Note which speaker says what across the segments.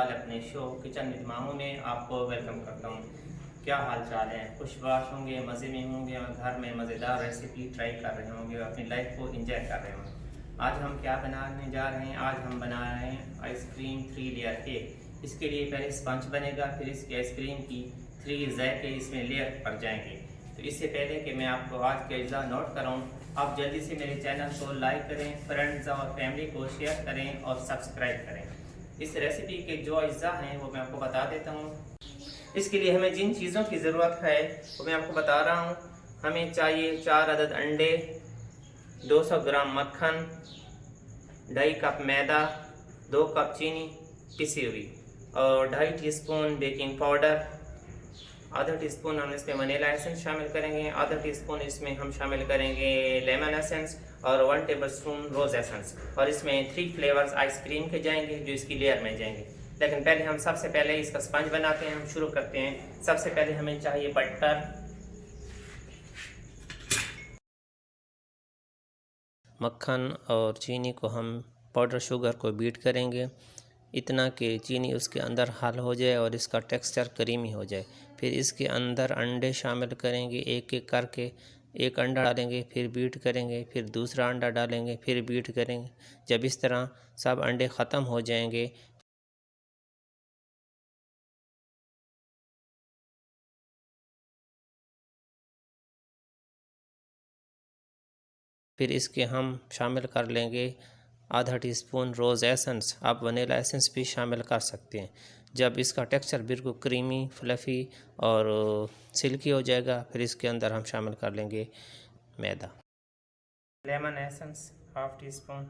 Speaker 1: इकबाल अपने show kitchen with मामू में आपको वेलकम करता हूँ। क्या हाल चाल है? खुशबाश होंगे, मज़े में होंगे और घर में मज़ेदार रेसिपी ट्राई कर रहे होंगे और अपनी लाइफ को एंजॉय कर रहे होंगे। आज हम क्या बनाने जा रहे हैं? आज हम बना रहे हैं आइसक्रीम 3 लेयर केक। इसके लिए पहले स्पंज बनेगा, फिर इसकी आइसक्रीम की 3 जायके इसमें लेयर पड़ जाएंगे। तो इससे पहले कि मैं आपको आज के अज्जा नोट कराऊँ, आप जल्दी से मेरे चैनल को लाइक करें, फ्रेंड्स और फैमिली को शेयर करें और सब्सक्राइब करें। इस रेसिपी के जो अज्जा हैं वो मैं आपको बता देता हूँ। इसके लिए हमें जिन चीज़ों की ज़रूरत है वो मैं आपको बता रहा हूँ। हमें चाहिए 4 अदद अंडे, 200 ग्राम मक्खन, 2.5 कप मैदा, 2 कप चीनी पिसी हुई और 2.5 टीस्पून बेकिंग पाउडर, आधा टीस्पून हम इसमें वनीला एसेंस शामिल करेंगे, आधा टीस्पून इसमें हम शामिल करेंगे लेमन एसेंस और 1 टेबलस्पून रोज़ एसेंस। और इसमें 3 फ्लेवर्स आइसक्रीम के जाएंगे जो इसकी लेयर में जाएंगे। लेकिन पहले हम सबसे पहले इसका स्पंज बनाते हैं। हम शुरू करते हैं। सबसे पहले हमें चाहिए बटर, मक्खन और चीनी को हम पाउडर शुगर को बीट करेंगे इतना कि चीनी उसके अंदर हल हो जाए और इसका टेक्सचर क्रीमी हो जाए। फिर इसके अंदर अंडे शामिल करेंगे एक एक करके। एक अंडा डालेंगे, फिर बीट करेंगे, फिर दूसरा अंडा डालेंगे, फिर बीट करेंगे। जब इस तरह सब अंडे ख़त्म हो जाएंगे फिर इसके हम शामिल कर लेंगे आधा टीस्पून रोज़ एसेंस। आप वनीला एसेंस भी शामिल कर सकते हैं। जब इसका टेक्सचर बिल्कुल क्रीमी, फ्लफ़ी और सिल्की हो जाएगा फिर इसके अंदर हम शामिल कर लेंगे मैदा। Lemon essence half teaspoon,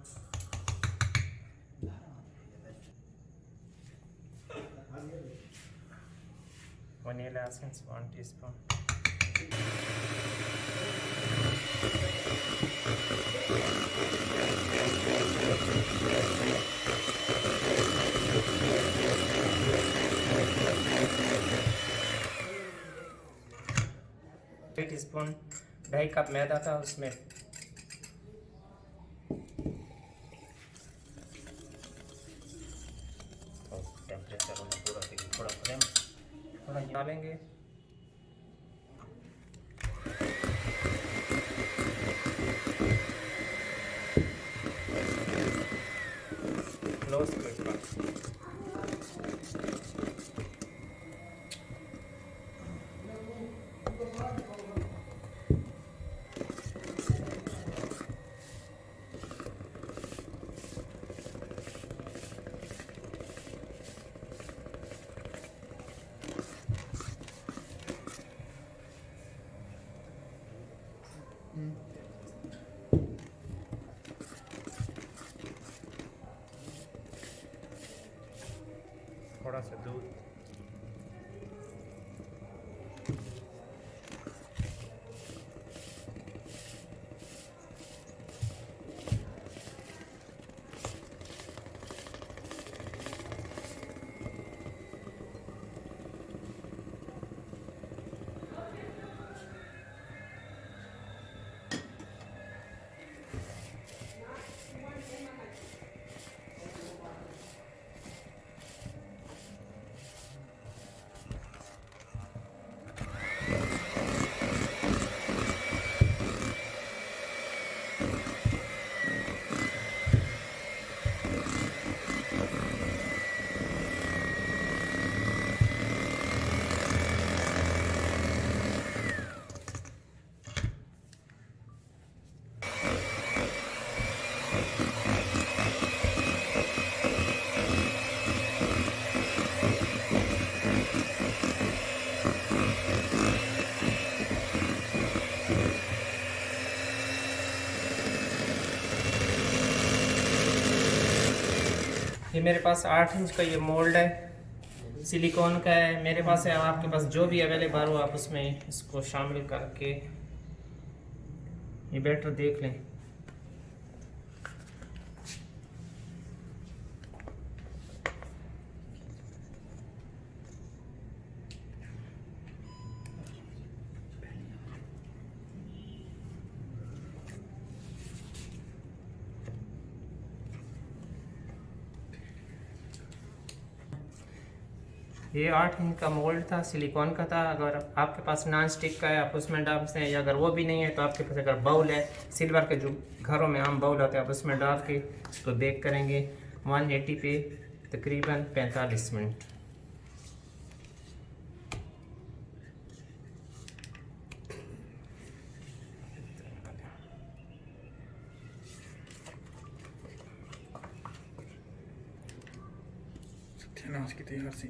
Speaker 1: vanilla essence 1 teaspoon, teaspoon 2.5 cup मैदा था उसमें टेम्परेचर पूरा थोड़ा फ्लेम थोड़ा डालेंगे। लो स्पीड पर थोड़ा सा दूध, ये मेरे पास 8 इंच का ये मोल्ड है, सिलिकॉन का है मेरे पास है। आपके पास जो भी अवेलेबल हो आप उसमें इसको शामिल करके ये बैटर देख लें। ये 8 इंच का मोल्ड था, सिलिकॉन का था। अगर आपके पास नॉन स्टिक का है आप उसमें डाल सकते हैं, या अगर वो भी नहीं है तो आपके पास अगर बाउल है सिल्वर के जो घरों में आम बाउल होते हैं आप उसमें डाल के इसको बेक करेंगे 180 पे तकरीबन 45 मिनट।
Speaker 2: नाच की तैयार सी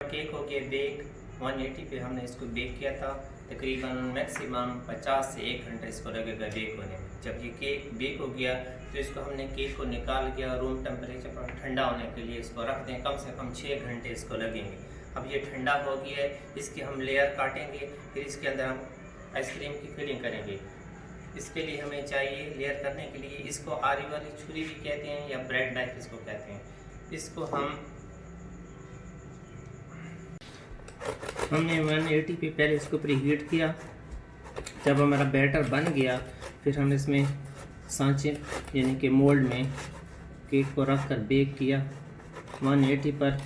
Speaker 1: केक हो गया बेक 180 पे हमने इसको बेक किया था। तकरीबन मैक्सिमम 50 से 1 घंटा इसको लगेगा बेक होने में। जब ये केक बेक हो गया तो इसको हमने केक को निकाल के रूम टेम्परेचर पर ठंडा होने के लिए इसको रख दें, कम से कम 6 घंटे इसको लगेंगे। अब ये ठंडा हो गया है, इसकी हम लेयर काटेंगे, फिर इसके अंदर हम आइसक्रीम की फिलिंग करेंगे। इसके लिए हमें चाहिए लेयर करने के लिए, इसको आरी वाली छुरी भी कहते हैं या ब्रेड नाइफ इसको कहते हैं। इसको हमने 180 पे पहले इसको प्रीहीट किया। जब हमारा बैटर बन गया फिर हमने इसमें सांचे यानी कि मोल्ड में केक को रख कर बेक किया 180 पर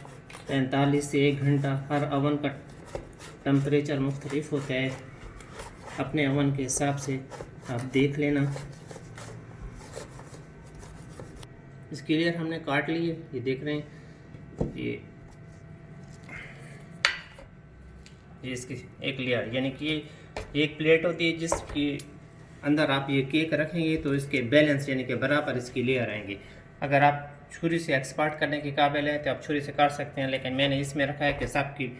Speaker 1: 45 से 1 घंटा। हर ओवन का टेम्परेचर मुख्तलिफ होता है, अपने ओवन के हिसाब से आप देख लेना। इसके लिए हमने काट लिए, ये देख रहे हैं, ये इसकी एक लेयर यानी कि एक प्लेट होती है जिसके अंदर आप ये केक रखेंगे तो इसके बैलेंस यानी कि बराबर इसकी लेयर आएंगी। अगर आप छुरी से एक्सपर्ट करने के काबिल है तो आप छुरी से काट सकते हैं, लेकिन मैंने इसमें रखा है कि सबकी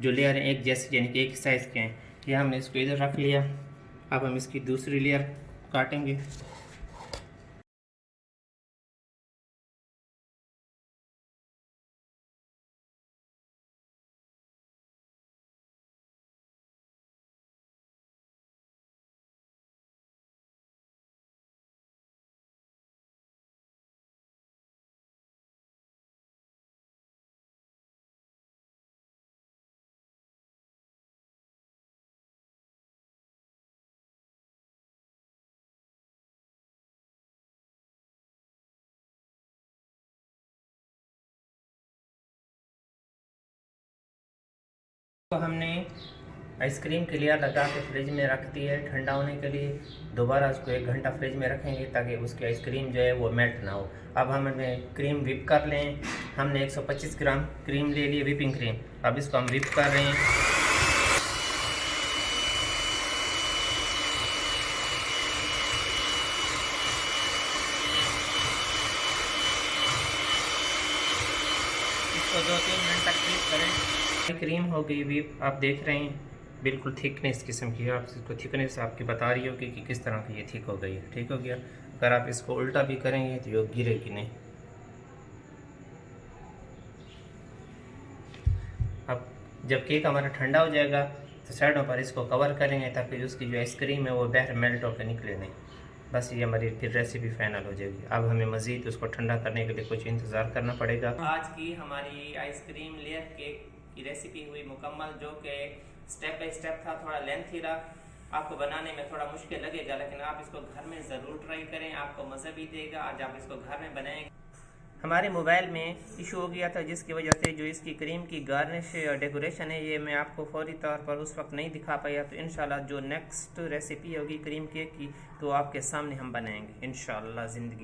Speaker 1: जो लेयर हैं एक जैसी यानी कि एक साइज़ के हैं। ये हमने इसको इधर रख लिया। अब हम इसकी दूसरी लेयर काटेंगे। तो हमने आइसक्रीम की लेयर लगा के फ्रिज में रख दी है ठंडा होने के लिए। दोबारा उसको 1 घंटा फ्रिज में रखेंगे ताकि उसकी आइसक्रीम जो है वो मेल्ट ना हो। अब हमें क्रीम विप कर लें। हमने 125 ग्राम क्रीम ले ली, विपिंग क्रीम। अब इसको हम विप कर रहे हैं। इसको 2-3 मिनट तक विप करें। क्रीम हो गई विप, आप देख रहे हैं बिल्कुल थिकनेस किस्म की है। आप इसको थिकनेस आपकी बता रही होगी कि किस तरह की ये थिक हो गई है। ठीक हो गया। अगर आप इसको उल्टा भी करेंगे तो ये गिरेगी नहीं। अब जब केक हमारा ठंडा हो जाएगा तो साइडों पर इसको कवर करेंगे ताकि उसकी जो आइसक्रीम है वो बाहर मेल्ट होकर निकले नहीं। बस ये हमारी फिर रेसिपी फाइनल हो जाएगी। अब हमें मज़ीद उसको ठंडा करने के लिए कुछ इंतज़ार करना पड़ेगा। आज की हमारी आइसक्रीम लेयर केक की रेसिपी हुई मुकम्मल, जो कि स्टेप बाय स्टेप था, थोड़ा लेंथी रहा। आपको बनाने में थोड़ा मुश्किल लगेगा, लेकिन आप इसको घर में ज़रूर ट्राई करें, आपको मज़ा भी देगा। आज आप इसको घर में बनाएंगे। हमारे मोबाइल में इशू हो गया था जिसकी वजह से जो इसकी क्रीम की गार्निश डेकोरेशन है ये मैं आपको फौरी तौर पर उस वक्त नहीं दिखा पाया। तो इंशाल्लाह जो नेक्स्ट रेसिपी होगी क्रीम केक की तो आपके सामने हम बनाएंगे इंशाल्लाह ज़िंदगी।